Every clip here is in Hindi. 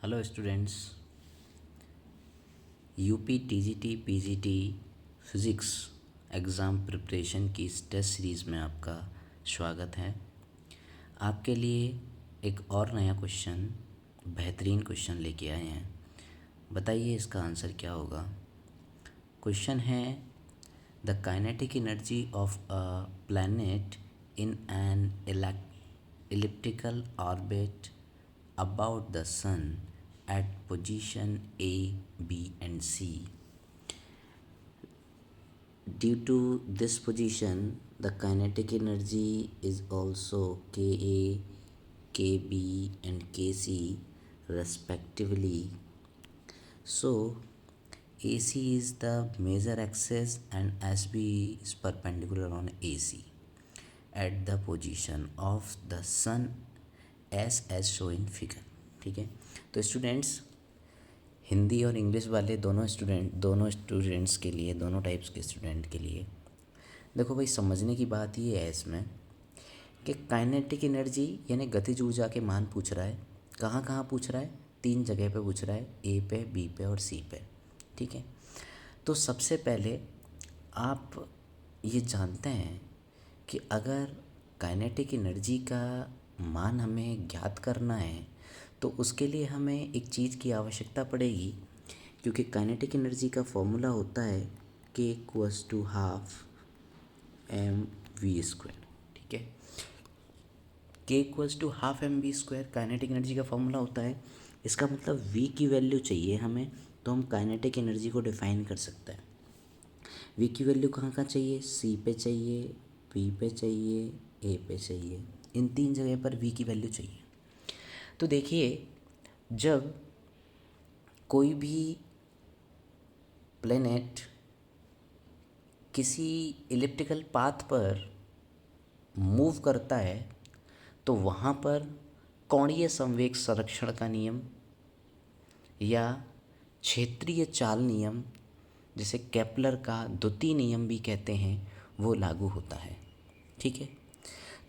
Hello students. UP TGT PGT physics exam preparation की इस टेस्ट सीरीज़ में आपका स्वागत है। आपके लिए एक और नया क्वेश्चन, बेहतरीन क्वेश्चन लेके आए हैं। बताइए इसका आंसर क्या होगा। क्वेश्चन है, the kinetic energy of a planet in an elliptical orbit about the sun at position A, B and C. Due to this position, the kinetic energy is also Ka, Kb and Kc respectively. So AC is the major axis and SB is perpendicular on AC at the position of the sun as shown in figure। ठीक है, तो स्टूडेंट्स हिंदी और इंग्लिश वाले दोनों स्टूडेंट्स के लिए, दोनों टाइप्स के स्टूडेंट के लिए देखो भाई, समझने की बात ये है इसमें कि काइनेटिक एनर्जी यानी गतिज ऊर्जा के मान पूछ रहा है। कहाँ कहाँ पूछ रहा है? 3 जगह पे पूछ रहा है, ए पे, बी पे और सी पे। ठीक है, तो सबसे पहले आप ये जानते हैं कि अगर काइनेटिक एनर्जी का मान हमें ज्ञात करना है तो उसके लिए हमें एक चीज़ की आवश्यकता पड़ेगी, क्योंकि काइनेटिक एनर्जी का फॉर्मूला होता है K=12 mv²। ठीक है, K=12 mv² काइनेटिक एनर्जी का फॉर्मूला होता है। इसका मतलब V की वैल्यू चाहिए हमें, तो हम काइनेटिक एनर्जी को डिफ़ाइन कर सकते हैं। V की वैल्यू कहाँ कहाँ चाहिए? C पे चाहिए, B पे चाहिए, A पे चाहिए। इन 3 जगह पर V की वैल्यू चाहिए। तो देखिए, जब कोई भी प्लेनेट किसी इलिप्टिकल पाथ पर मूव करता है तो वहाँ पर कोणीय संवेग संरक्षण का नियम या क्षेत्रीय चाल नियम, जिसे केपलर का द्वितीय नियम भी कहते हैं, वो लागू होता है। ठीक है,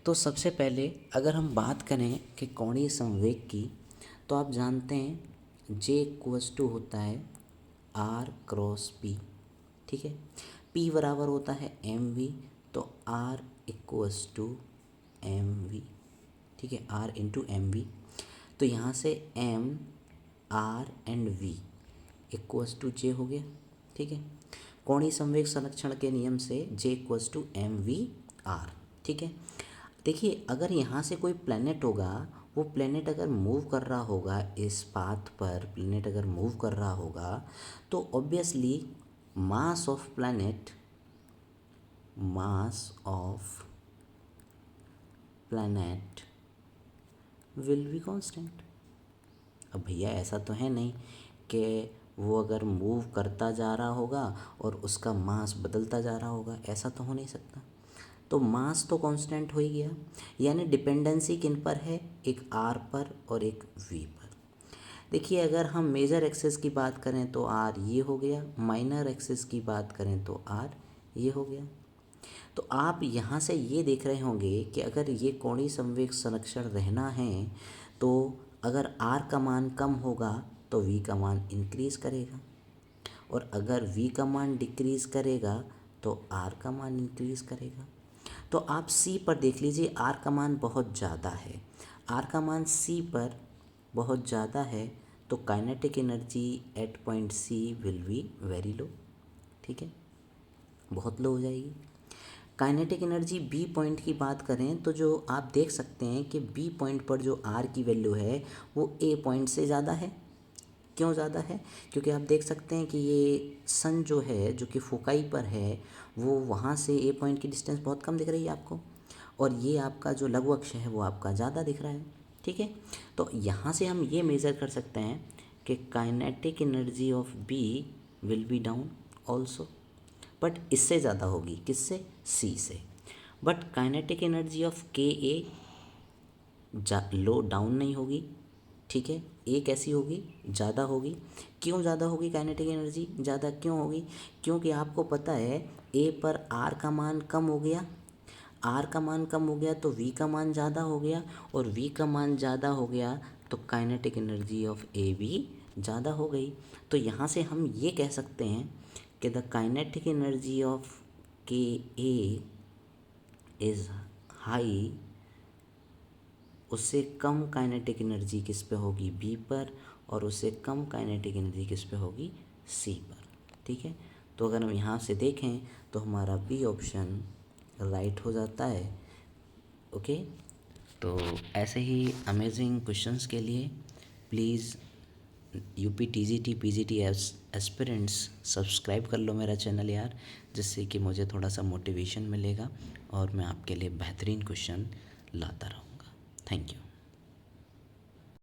तो सबसे पहले अगर हम बात करें कि कोणीय संवेग की, तो आप जानते हैं J होता है R×P। ठीक है, P बराबर होता है mv, तो R=mv। ठीक है, R×mv। तो यहाँ से m, R and V =J हो गया। ठीक है, कोणीय संवेग संरक्षण के नियम से J=mv/r। ठीक है, देखिए अगर यहाँ से कोई प्लैनेट होगा, वो प्लैनेट अगर मूव कर रहा होगा इस पाथ पर, प्लैनेट अगर मूव कर रहा होगा तो obviously mass of planet will be constant. अब भैया ऐसा तो है नहीं कि वो अगर मूव करता जा रहा होगा और उसका मास बदलता जा रहा होगा, ऐसा तो हो नहीं सकता। तो मास तो कांस्टेंट हो ही गया, यानी डिपेंडेंसी किन पर है? एक आर पर और एक वी पर। देखिए अगर हम मेजर एक्सिस की बात करें तो आर ये हो गया, माइनर एक्सिस की बात करें तो आर ये हो गया। तो आप यहाँ से ये देख रहे होंगे कि अगर ये कोणीय संवेग संरक्षण रहना है तो अगर आर का मान कम होगा तो वी का मान इंक्रीज़ करेगा, और अगर वी का मान डिक्रीज़ करेगा तो आर का मान इंक्रीज़ करेगा। तो आप सी पर देख लीजिए, आर का मान बहुत ज़्यादा है, आर का मान सी पर बहुत ज़्यादा है, तो kinetic energy at point C will be very low. ठीक है, बहुत लो हो जाएगी। काइनेटिक एनर्जी बी पॉइंट की बात करें तो जो आप देख सकते हैं कि बी पॉइंट पर जो आर की वैल्यू है वो ए पॉइंट से ज़्यादा है। क्यों ज़्यादा है? क्योंकि आप देख सकते हैं कि ये सन जो है, जो कि फोकाई पर है, वो वहाँ से ए पॉइंट की डिस्टेंस बहुत कम दिख रही है आपको, और ये आपका जो लघु अक्ष है वो आपका ज़्यादा दिख रहा है। ठीक है, तो यहाँ से हम ये मेज़र कर सकते हैं कि kinetic energy of B will be down also, but इससे ज़्यादा होगी, किससे? सी से। बट काइनेटिक एनर्जी ऑफ के ए लो डाउन नहीं होगी। ठीक है, ए कैसी होगी? ज़्यादा होगी। क्यों ज़्यादा होगी काइनेटिक एनर्जी? ज़्यादा क्यों होगी? क्योंकि आपको पता है ए पर आर का मान कम हो गया, आर का मान कम हो गया तो वी का मान ज़्यादा हो गया, और वी का मान ज़्यादा हो गया तो काइनेटिक एनर्जी ऑफ ए भी ज़्यादा हो गई। तो यहाँ से हम ये कह सकते हैं कि द काइनेटिक एनर्जी ऑफ के ए इज़ हाई, उससे कम काइनेटिक एनर्जी किस पे होगी, बी पर, और उससे कम काइनेटिक एनर्जी किस पे होगी, सी पर। ठीक है, तो अगर हम यहाँ से देखें तो हमारा बी ऑप्शन राइट हो जाता है। ओके, तो ऐसे ही अमेजिंग क्वेश्चंस के लिए please UP TGT PGT aspirants subscribe कर लो मेरा चैनल यार, जिससे कि मुझे थोड़ा सा मोटिवेशन मिलेगा और मैं आपके लिए बेहतरीन क्वेश्चन लाता रहूँगा। Thank you.